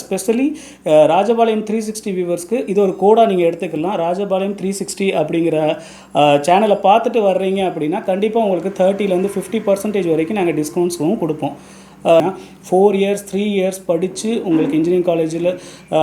Specially Rajapalayam 360 வியூவர்ஸ்க்கு இது ஒரு கோடாக நீங்கள் எடுத்துக்கலாம். ராஜபாளையம் 360 அப்படிங்கிற சேனலை பார்த்துட்டு வர்றீங்க அப்படின்னா கண்டிப்பாக உங்களுக்கு 30% 50% வரைக்கும் நாங்கள் டிஸ்கவுண்ட்ஸும் கொடுப்போம். 4 இயர்ஸ் 3 இயர்ஸ் படித்து உங்களுக்கு இன்ஜினியரிங் காலேஜில்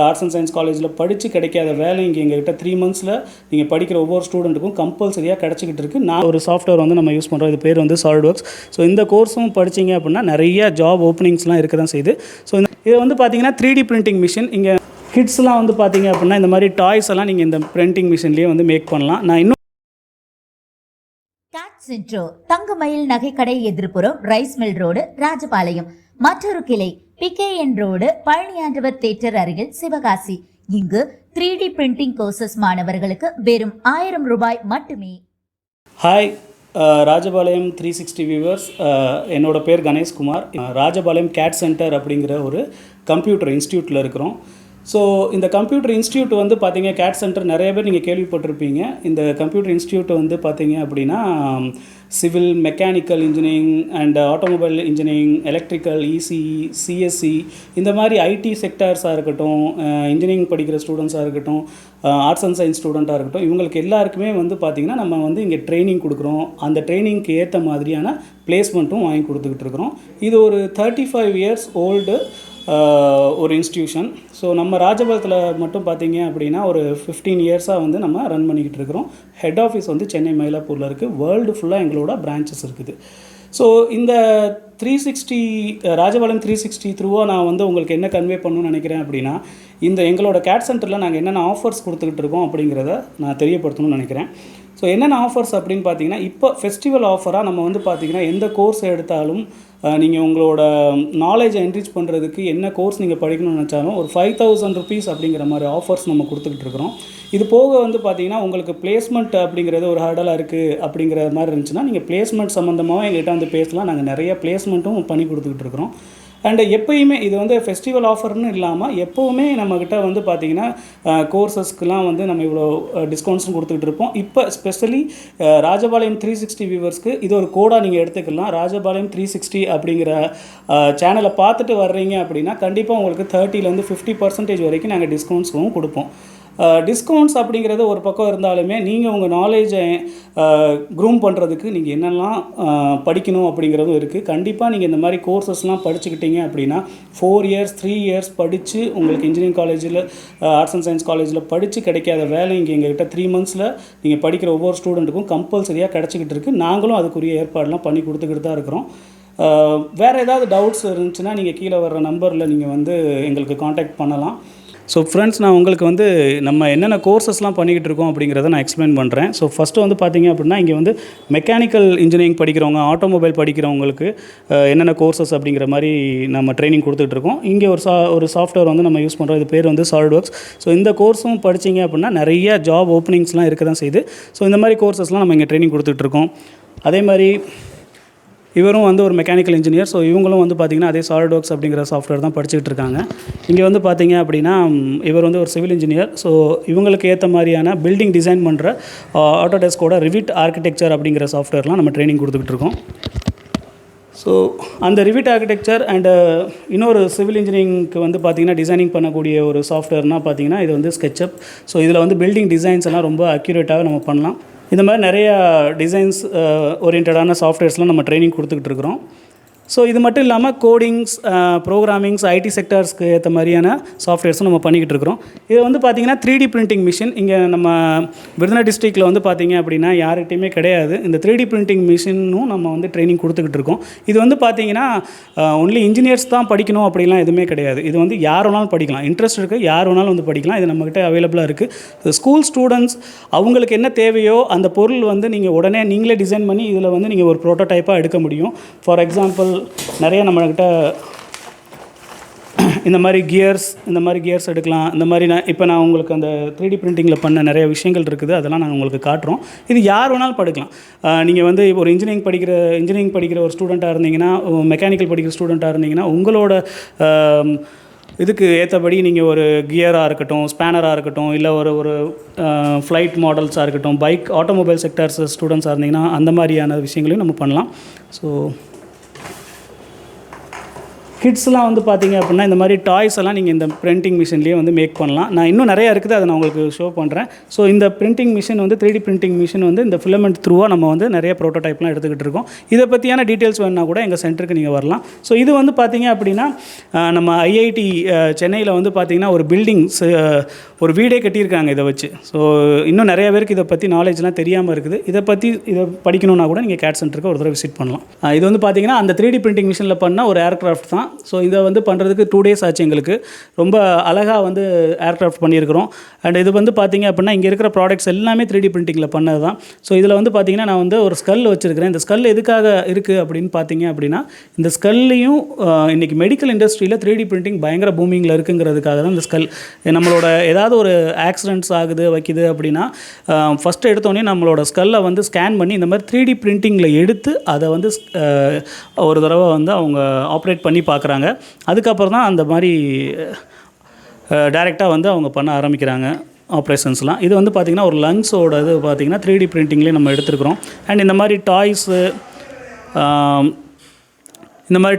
ஆர்ட்ஸ் அண்ட் சயின்ஸ் காலேஜில் படித்து கிடைக்காத வேலை இங்கே எங்கள்கிட்ட 3 மந்த்ஸில் நீங்கள் படிக்கிற ஒவ்வொரு ஸ்டூடெண்ட்டுக்கும் கம்பல்சரியாக கிடச்சிக்கிட்டு இருக்குது. நான் ஒரு சாஃப்ட்வேர் வந்து நம்ம யூஸ் பண்ணுறோம், இது பேர் வந்து SolidWorks. ஸோ இந்த கோர்ஸும் படிச்சிங்க அப்படின்னா நிறைய ஜாப் ஓப்பனிங்ஸ்லாம் இருக்க தான் செய்யுது. ஸோ இது வந்து பார்த்தீங்கன்னா 3D பிரிண்டிங் மிஷின். இங்கே கிட்ஸ்லாம் வந்து பார்த்தீங்க அப்படின்னா இந்த மாதிரி டாய்ஸ் எல்லாம் நீங்கள் இந்த பிரிண்டிங் மிஷின்லேயே வந்து மேக் பண்ணலாம். நான் இன்னும் CADD சென்டர் தங்கமயில் நகைக்கடை எதிர்ப்புறம் ரைஸ் மில் ரோடு ராஜபாளையம். மற்றொரு கிளை PKN ரோடு பழனியாண்டவர் தியேட்டர் அருகில் சிவகாசி. இங்கு 3D பிரிண்டிங் கோர்சஸ் மாணவர்களுக்கு வெறும் 1000 ரூபாய் மட்டுமே. ஹாய் ராஜபாளையம் 360 வியூவர்ஸ், என்னோட பேர் கணேஷ்குமார். ராஜபாளையம் CADD சென்டர் அப்படிங்கிற ஒரு கம்ப்யூட்டர் இன்ஸ்டியூட்டில் இருக்கிறோம். ஸோ இந்த கம்ப்யூட்டர் இன்ஸ்டியூட் வந்து பார்த்தீங்க, CADD சென்டர் நிறைய பேர் நீங்கள் கேள்விப்பட்டிருப்பீங்க. இந்த கம்ப்யூட்டர் இன்ஸ்டியூட் வந்து பார்த்தீங்க அப்படின்னா civil, mechanical engineering and automobile engineering, electrical, ECE, CSE, இந்த மாதிரி ஐடி செக்டார்ஸாக இருக்கட்டும், இன்ஜினியரிங் படிக்கிற ஸ்டூடெண்ட்ஸாக இருக்கட்டும், ஆர்ட்ஸ் அண்ட் சயின்ஸ் ஸ்டூடெண்ட்டாக இருக்கட்டும், இவங்களுக்கு எல்லாருக்குமே வந்து பார்த்திங்கன்னா நம்ம வந்து இங்கே ட்ரைனிங் கொடுக்குறோம். அந்த ட்ரைனிங்க்கு ஏற்ற மாதிரியான பிளேஸ்மெண்ட்டும் வாங்கி கொடுத்துக்கிட்டு இருக்கிறோம். இது ஒரு 35 இயர்ஸ் ஓல்டு ஒரு இன்ஸ்டியூஷன். ஸோ நம்ம ராஜபாளையத்தில் மட்டும் பார்த்தீங்க அப்படின்னா ஒரு 15 இயர்ஸாக வந்து நம்ம ரன் பண்ணிக்கிட்டு இருக்கிறோம். ஹெட் ஆஃபீஸ் வந்து சென்னை மயிலாப்பூரில் இருக்குது. வேர்ல்டு ஃபுல்லாக எங்களோட பிரான்ச்சஸ் இருக்குது. ஸோ இந்த 360 ராஜபாளையம் 360 த்ரூவாக நான் வந்து உங்களுக்கு என்ன கன்வே பண்ணணும்னு நினைக்கிறேன் அப்படின்னா, இந்த எங்களோட CADD சென்டரில் நாங்கள் என்னென்ன ஆஃபர்ஸ் கொடுத்துக்கிட்டு இருக்கோம் அப்படிங்கிறத நான் தெரியப்படுத்தணும்னு நினைக்கிறேன். ஸோ என்னென்ன ஆஃபர்ஸ் அப்படின்னு பார்த்தீங்கன்னா, இப்போ ஃபெஸ்டிவல் ஆஃபராக நம்ம வந்து பார்த்திங்கன்னா எந்த கோர்ஸ் எடுத்தாலும் நீங்கள் உங்களோட நாலேஜை என்ரிச் பண்ணுறதுக்கு என்ன கோர்ஸ் நீங்கள் படிக்கணும்னு நினச்சாலும் ஒரு 5000 ருபீஸ் அப்படிங்கிற மாதிரி ஆஃபர்ஸ் நம்ம கொடுத்துக்கிட்டு இருக்கிறோம். இது போக வந்து பார்த்திங்கன்னா உங்களுக்கு பிளேஸ்மெண்ட் அப்படிங்கிறது ஒரு ஹர்டலாக இருக்குது அப்படிங்கிற மாதிரி இருந்துச்சுன்னா நீங்கள் பிளேஸ்மெண்ட் சம்மந்தமாக எங்கள்கிட்ட வந்து பேசலாம். நாங்கள் நிறைய பிளேஸ்மெண்ட்டும் பண்ணி கொடுத்துக்கிட்டு இருக்கிறோம். அண்டு எப்போயுமே இது வந்து ஃபெஸ்டிவல் ஆஃபர்னு இல்லாமல் எப்போவுமே நம்மக்கிட்ட வந்து பார்த்திங்கன்னா கோர்சஸ்க்கெலாம் வந்து நம்ம இவ்வளோ டிஸ்கவுண்ட்ஸும் கொடுத்துக்கிட்டு இருப்போம். இப்போ ஸ்பெஷலி ராஜபாளையம் 360 வியூவர்ஸ்க்கு இது ஒரு கோடாக நீங்கள் எடுத்துக்கலாம். ராஜபாளையம் 360 அப்படிங்கிற சேனலை பார்த்துட்டு வர்றீங்க அப்படின்னா கண்டிப்பாக உங்களுக்கு 30% 50% வரைக்கும் நாங்கள் டிஸ்கவுண்ட்ஸும் கொடுப்போம். டிஸ்கவுண்ட்ஸ் அப்படிங்கிறது ஒரு பக்கம் இருந்தாலுமே நீங்கள் உங்கள் நாலேஜை க்ரூம் பண்ணுறதுக்கு நீங்கள் என்னெல்லாம் படிக்கணும் அப்படிங்கிறதும் இருக்குது. கண்டிப்பாக நீங்கள் இந்த மாதிரி கோர்சஸ்லாம் படிச்சுக்கிட்டீங்க அப்படின்னா 4 இயர்ஸ் 3 இயர்ஸ் படித்து உங்களுக்கு இன்ஜினியரிங் காலேஜில் ஆர்ட்ஸ் அண்ட் சயின்ஸ் காலேஜில் படித்து கிடைக்காத வேலை இங்கே எங்கள்கிட்ட 3 மந்த்ஸில் நீங்கள் படிக்கிற ஒவ்வொரு ஸ்டூடெண்ட்டுக்கும் கம்பல்சரியாக கிடச்சிக்கிட்டு இருக்குது. நாங்களும் அதுக்குரிய ஏற்பாடெலாம் பண்ணி கொடுத்துக்கிட்டு தான் இருக்கிறோம். வேறு ஏதாவது டவுட்ஸ் இருந்துச்சுன்னா நீங்கள் கீழே வர்ற நம்பரில் நீங்கள் வந்து எங்களுக்கு காண்டாக்ட் பண்ணலாம். ஸோ ஃப்ரெண்ட்ஸ், நான் உங்களுக்கு வந்து நம்ம என்னென்ன கோர்சஸ்லாம் பண்ணிக்கிட்டு இருக்கோம் அப்படிங்கிறத நான் எக்ஸ்பிளைன் பண்ணுறேன். ஸோ ஃபஸ்ட்டு வந்து பார்த்திங்க அப்படின்னா இங்கே வந்து மெக்கானிக்கல் இன்ஜினியரிங் படிக்கிறவங்க, ஆட்டோமொபைல் படிக்கிறவங்களுக்கு என்னென்ன கோர்சஸ் அப்படிங்கிற மாதிரி நம்ம ட்ரைனிங் கொடுத்துட்டு இருக்கோம். இங்கே ஒரு சாஃப்ட்வேர் வந்து நம்ம யூஸ் பண்ணுறோம், இது பேர் வந்து SolidWorks. ஸோ இந்த கோர்ஸும் படிச்சிங்க அப்படின்னா நிறைய ஜாப் ஓப்பனிங்ஸ்லாம் இருக்க தான் செய்யுது. ஸோ இந்த மாதிரி கோர்சஸ்லாம் நம்ம இங்கே ட்ரைனிங் கொடுத்துட்ருக்கோம். அதே மாதிரி இவரும் வந்து ஒரு மெக்கானிக்கல் இன்ஜினியர். ஸோ இவங்களும் வந்து பார்த்திங்கன்னா அதே SolidWorks அப்படிங்கிற சாஃப்ட்வேர் தான் படிச்சுக்கிட்டு இருக்காங்க. இங்கே வந்து பார்த்திங்க அப்படின்னா இவர் வந்து ஒரு சிவில் இன்ஜினியர். ஸோ இவங்களுக்கு ஏற்ற மாதிரியான பில்டிங் டிசைன் பண்ணுற ஆட்டோடெஸ்கோட ரிவிட் ஆர்கிடெக்சர் அப்படிங்கிற சாஃப்ட்வேர்லாம் நம்ம ட்ரைனிங் கொடுத்துக்கிட்டு இருக்கோம். ஸோ அந்த ரிவிட் ஆர்கிடெக்சர் அண்டு இன்னொரு சிவில் இன்ஜினியரிங்க்கு வந்து பார்த்திங்கன்னா டிசைனிங் பண்ணக்கூடிய ஒரு சாஃப்ட்வேர்னால் பார்த்திங்கன்னா இது வந்து SketchUp. ஸோ இதில் வந்து பில்டிங் டிசைன்ஸ் எல்லாம் ரொம்ப அக்யூரேட்டாக நம்ம பண்ணலாம். இந்த மாதிரி நிறையா டிசைன்ஸ் ஓரியன்டான சாஃப்ட்வேர்ஸ்லாம் நம்ம ட்ரைனிங் கொடுத்துக்கிட்டு இருக்கிறோம். ஸோ இது மட்டும் இல்லாமல் கோடிங்ஸ், ப்ரோக்ராமிங்ஸ், ஐடி செக்டார்ஸ்க்கு ஏற்ற மாதிரியான சாஃப்ட்வேர்ஸும் நம்ம பண்ணிக்கிட்டு இருக்கிறோம். இது வந்து பார்த்திங்கன்னா 3D பிரிண்டிங் மிஷின் இங்கே நம்ம விருதுநகர் டிஸ்ட்ரிக்டில் வந்து பார்த்திங்க அப்படின்னா யார்கிட்டையுமே கிடையாது. இந்த 3D பிரிண்டிங் மிஷினும் நம்ம வந்து ட்ரைனிங் கொடுத்துக்கிட்டு இருக்கோம். இது வந்து பார்த்திங்கன்னா ஒன்லி இன்ஜினியர்ஸ் தான் படிக்கணும் அப்படிலாம் எதுவுமே கிடையாது. இது வந்து யார் வேணாலும் படிக்கலாம், இன்ட்ரெஸ்ட் இருக்குது யார் வேணாலும் வந்து படிக்கலாம். இது நம்மக்கிட்ட அவைலபிளாக இருக்குது. ஸ்கூல் ஸ்டூடெண்ட்ஸ் அவங்களுக்கு என்ன தேவையோ அந்த பொருள் வந்து நீங்கள் உடனே நீங்களே டிசைன் பண்ணி இதில் வந்து நீங்கள் ஒரு ப்ரோட்டோடைப்பாக எடுக்க முடியும். ஃபார் எக்ஸாம்பிள் நிறைய நம்மக்கிட்ட இந்த மாதிரி கியர்ஸ் எடுக்கலாம். இந்த மாதிரி நான் உங்களுக்கு அந்த 3D பிரிண்டிங்கில் பண்ண நிறைய விஷயங்கள் இருக்குது, அதெல்லாம் நான் உங்களுக்கு காட்டுறோம். இது யார் வேணாலும் படிக்கலாம். நீங்கள் வந்து ஒரு இன்ஜினியரிங் படிக்கிற ஒரு ஸ்டூடெண்ட்டாக இருந்தீங்கன்னா, மெக்கானிக்கல் படிக்கிற ஸ்டூடெண்ட்டாக இருந்தீங்கன்னா உங்களோட இதுக்கு ஏற்றபடி நீங்கள் ஒரு கியராக இருக்கட்டும், ஸ்பேனராக இருக்கட்டும், இல்லை ஒரு ஃப்ளைட் மாடல்ஸாக இருக்கட்டும், பைக் ஆட்டோமொபைல் செக்டார்ஸ் ஸ்டூடெண்ட்ஸாக இருந்தீங்கன்னா அந்த மாதிரியான விஷயங்களையும் நம்ம பண்ணலாம். ஸோ கிட்ஸ்லாம் வந்து பார்த்தீங்க அப்படின்னா இந்த மாதிரி டாய்ஸ் எல்லாம் நீங்கள் இந்த பிரிண்டிங் மிஷின்லேயே வந்து மேக் பண்ணலாம். நான் இன்னும் நிறையா இருக்குது, அதை நான் உங்களுக்கு ஷோ பண்ணுறேன். ஸோ இந்த பிரிண்டிங் மிஷின் வந்து 3D பிரிண்டிங் மிஷின் வந்து இந்த ஃபிலமெண்ட் த்ரூவாக நம்ம வந்து நிறைய ப்ரோட்டோடைப்லாம் எடுத்துக்கிட்டு இருக்கோம். இதை பற்றியான டீட்டெயில்ஸ் வேணுன்னா கூட எங்கள் சென்டருக்கு நீங்கள் வரலாம். ஸோ இது வந்து பார்த்தீங்க அப்படின்னா நம்ம ஐஐடி சென்னையில் வந்து பார்த்தீங்கன்னா ஒரு பில்டிங்ஸ் ஒரு வீடே கட்டியிருக்காங்க இதை வச்சு. ஸோ இன்னும் நிறைய பேருக்கு இதை பற்றி நாலேஜ்லாம் தெரியாமல் இருக்குது. இதை படிக்கணுன்னா கூட நீங்கள் CAD சென்டருக்கு ஒரு தடவை விசிட் பண்ணலாம். இது வந்து பார்த்தீங்கன்னா அந்த 3D பிரிண்டிங் மிஷினில் பண்ண ஒரு ஏர்க்ராஃப்ட் தான். ஸோ இதை வந்து பண்ணுறதுக்கு 2 days ஆச்சு எங்களுக்கு. ரொம்ப அழகாக வந்து ஏர்க்ராஃப்ட் பண்ணியிருக்கிறோம். அண்ட் இது வந்து பார்த்தீங்க அப்படின்னா இங்கே இருக்கிற ப்ராடக்ட்ஸ் எல்லாமே 3D பிரிண்டிங்கில் பண்ணது தான். ஸோ இதில் வந்து பார்த்தீங்கன்னா நான் வந்து ஒரு ஸ்கல் வச்சுருக்கிறேன். இந்த ஸ்கல் எதுக்காக இருக்குது அப்படின்னு பார்த்தீங்க அப்படின்னா இந்த ஸ்கல்லையும் இன்றைக்கி மெடிக்கல் இண்டஸ்ட்ரியில் 3D பிரிண்டிங் பயங்கர பூமிங்கில் இருக்குங்கிறதுக்காக தான் இந்த ஸ்கல். நம்மளோட ஏதாவது ஒரு ஆக்சிடென்ட்ஸ் ஆகுது வைக்குது அப்படின்னா ஃபஸ்ட்டு எடுத்தோடனே நம்மளோட ஸ்கல்லை வந்து ஸ்கேன் பண்ணி இந்த மாதிரி 3D பிரிண்டிங்கில் எடுத்து அதை வந்து ஒரு தடவை வந்து அவங்க ஆப்ரேட் பண்ணி பார்க்குறாங்க. அதுக்கப்புறம் தான் அந்த மாதிரி டைரெக்டாக வந்து அவங்க பண்ண ஆரம்பிக்கிறாங்க ஆப்ரேஷன்ஸ்லாம். இது வந்து பார்த்திங்கன்னா ஒரு லங்ஸோட இது பார்த்திங்கன்னா 3D பிரிண்டிங்லேயே நம்ம எடுத்துருக்குறோம். அண்ட் இந்த மாதிரி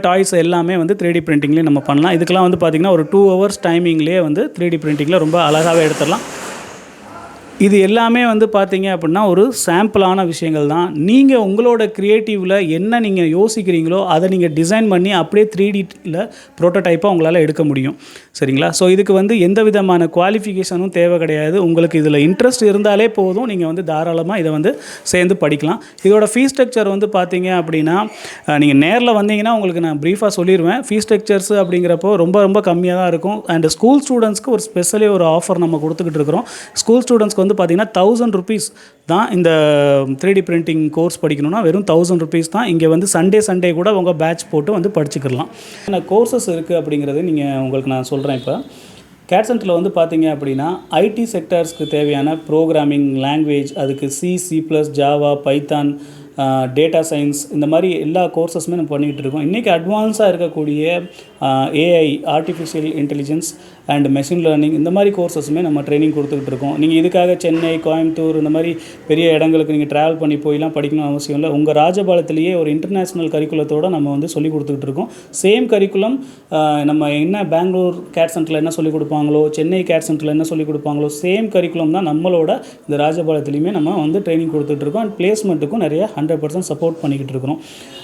டாய்ஸ் எல்லாமே வந்து 3D பிரிண்டிங்லேயே நம்ம பண்ணலாம். இதுக்கெல்லாம் வந்து பார்த்திங்கன்னா ஒரு 2 hours டைமிங்லேயே வந்து 3D பிரிண்டிங்கில் ரொம்ப அழகாகவே எடுத்துடலாம். இது எல்லாமே வந்து பார்த்தீங்க அப்படின்னா ஒரு சாம்பிளான விஷயங்கள் தான். நீங்கள் உங்களோட க்ரியேட்டிவில் என்ன நீங்கள் யோசிக்கிறீங்களோ அதை நீங்கள் டிசைன் பண்ணி அப்படியே 3Dயில் ப்ரோட்டோடைப்பாக உங்களால் எடுக்க முடியும். சரிங்களா? ஸோ இதுக்கு வந்து எந்த விதமான குவாலிஃபிகேஷனும் தேவை கிடையாது. உங்களுக்கு இதில் இன்ட்ரெஸ்ட் இருந்தாலே போதும், நீங்கள் வந்து தாராளமாக இதை வந்து சேர்ந்து படிக்கலாம். இதோட ஃபீஸ் ஸ்ட்ரக்சர் வந்து பார்த்தீங்க அப்படின்னா நீங்கள் நேரில் வந்தீங்கன்னா உங்களுக்கு நான் ப்ரீஃபாக சொல்லிடுவேன். ஃபீஸ் ஸ்ட்ரக்சர்ஸ் அப்படிங்கிறப்போ ரொம்ப ரொம்ப கம்மியாக தான் இருக்கும். அண்ட் ஸ்கூல் ஸ்டூடெண்ட்ஸ்க்கு ஒரு ஸ்பெஷலி ஒரு ஆஃபர் நம்ம கொடுத்துக்கிட்டு இருக்கிறோம். ஸ்கூல் ஸ்டூடெண்ட்ஸ்க்கு வந்து பார்த்திங்கன்னா 1000 rupees தான் இந்த 3D பிரிண்டிங் கோர்ஸ் படிக்கணும்னா வெறும் 1000 rupees தான். இங்கே வந்து சண்டே கூட உங்கள் பேட்ச் போட்டு வந்து படிச்சுக்கலாம். என்ன கோர்சஸ் இருக்குது அப்படிங்கிறது உங்களுக்கு நான் சொல்கிறேன். இப்போ CAD சென்டரில் வந்து பார்த்தீங்க அப்படின்னா ஐடி செக்டர்ஸ்க்கு தேவையான ப்ரோக்ராமிங் லாங்குவேஜ், அதுக்கு C++, Java, Python, data science, இந்த மாதிரி எல்லா கோர்சஸுமே நம்ம பண்ணிகிட்டு இருக்கோம். இன்றைக்கி அட்வான்ஸாக இருக்கக்கூடிய AI, artificial intelligence and machine learning, இந்த மாதிரி கோர்சஸுமே நம்ம ட்ரைனிங் கொடுத்துக்கிட்டு இருக்கோம். நீங்கள் இதுக்காக சென்னை, கோயம்புத்தூர் இந்த மாதிரி பெரிய இடங்களுக்கு நீங்கள் ட்ராவல் பண்ணி போயெலாம் படிக்கணும்னு அவசியம் இல்லை. உங்கள் ராஜபாளையத்திலேயே ஒரு இன்டர்நேஷ்னல் கரிக்குலத்தோடு நம்ம வந்து சொல்லிக் கொடுத்துக்கிட்டு இருக்கோம். சேம் கரிக்குலம் நம்ம என்ன பெங்களூர் CAD சென்டரில் என்ன சொல்லிக் கொடுப்பாங்களோ, சென்னை CAD சென்டரில் என்ன சொல்லிக் கொடுப்பாங்களோ, சேம் கரிக்குலம் தான் நம்மளோட இந்த ராஜபாளையத்துலேயுமே நம்ம வந்து ட்ரைனிங் கொடுத்துட்ருக்கோம். அண்ட் பிளேஸ்மெண்ட்டுக்கும் நிறைய 100% சப்போர்ட் பண்ணிக்கிட்டு இருக்கிறோம்.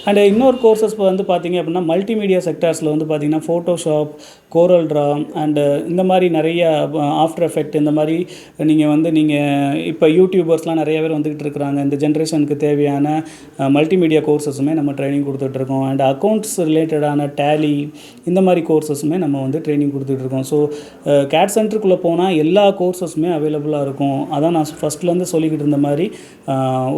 அண்ட் இன்னொரு கோர்சஸ் வந்து பார்த்திங்க அப்படின்னா மல்டிமீடியா செக்டார்ஸில் வந்து பார்த்திங்கன்னா ஃபோட்டோஷாப், கோரல் ட்ரா அண்டு இந்த மாதிரி நிறைய ஆஃப்டர் எஃபெக்ட், இந்த மாதிரி நீங்கள் இப்போ யூடியூபர்ஸ்லாம் நிறைய பேர் வந்துக்கிட்டு இருக்கிறாங்க. இந்த ஜென்ரேஷனுக்கு தேவையான மல்டிமீடியா கோர்சஸுமே நம்ம ட்ரைனிங் கொடுத்துட்ருக்கோம். அண்ட் அக்கௌண்ட்ஸ் ரிலேட்டடான டேலி, இந்த மாதிரி கோர்சஸுமே நம்ம வந்து ட்ரைனிங் கொடுத்துட்ருக்கோம். ஸோ CAD சென்டருக்குள்ளே போனால் எல்லா கோர்சஸுமே அவைலபிளாக இருக்கும். அதான் நான் ஃபஸ்ட்லேருந்து சொல்லிக்கிட்டு இருந்த மாதிரி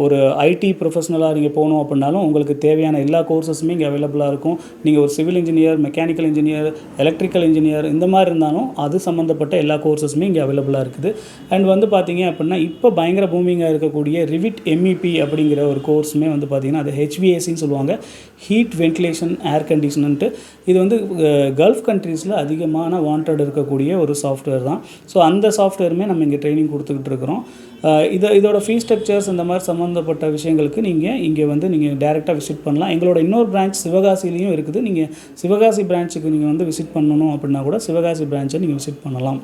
ஒரு ஐடி ப்ரொஃபஷனலாக நீங்கள் போகணும் அப்படின்னாலும் உங்களுக்கு தேவையான எல்லா கோர்சஸுமே இங்கே அவைலபிளாக இருக்கும். நீங்கள் ஒரு civil engineer, mechanical engineer, electrical engineer, இந்த மாதிரி இருந்தாலும் அது சம்மந்தப்பட்ட எல்லா கோர்சஸுமே இங்கே அவைலபிளாக இருக்குது. அண்ட் வந்து பார்த்தீங்க அப்படின்னா இப்போ பயங்கர பூமிங்காக இருக்கக்கூடிய ரிவிட் MEP அப்படிங்கிற ஒரு கோர்ஸுமே வந்து பார்த்திங்கன்னா அது HVACன்னு சொல்லுவாங்க, ஹீட் வென்டிலேஷன் ஏர் கண்டிஷனன்ட்டு. இது வந்து கல்ஃப் கண்ட்ரீஸில் அதிகமான வாண்டட் இருக்கக்கூடிய ஒரு சாஃப்ட்வேர் தான். ஸோ அந்த சாஃப்ட்வேருமே நம்ம இங்கே ட்ரைனிங் கொடுத்துக்கிட்டு இருக்கிறோம். இதோட ஃபீஸ் ஸ்ட்ரக்சர்ஸ் இந்த மாதிரி சம்மந்தப்பட்ட விஷயங்களுக்கு நீங்கள் இங்கே வந்து நீங்கள் டேரெக்டாக விசிட் பண்ணலாம். எங்களோட இன்னொரு பிரான்ச் சிவகாசிலையும் இருக்குது. நீங்கள் சிவகாசி பிரான்ச்சுக்கு நீங்கள் வந்து விசிட் பண்ணணும் அப்படின்னா கூட சிவகாசி பிரான்ச்சை நீங்கள் விசிட் பண்ணலாம்.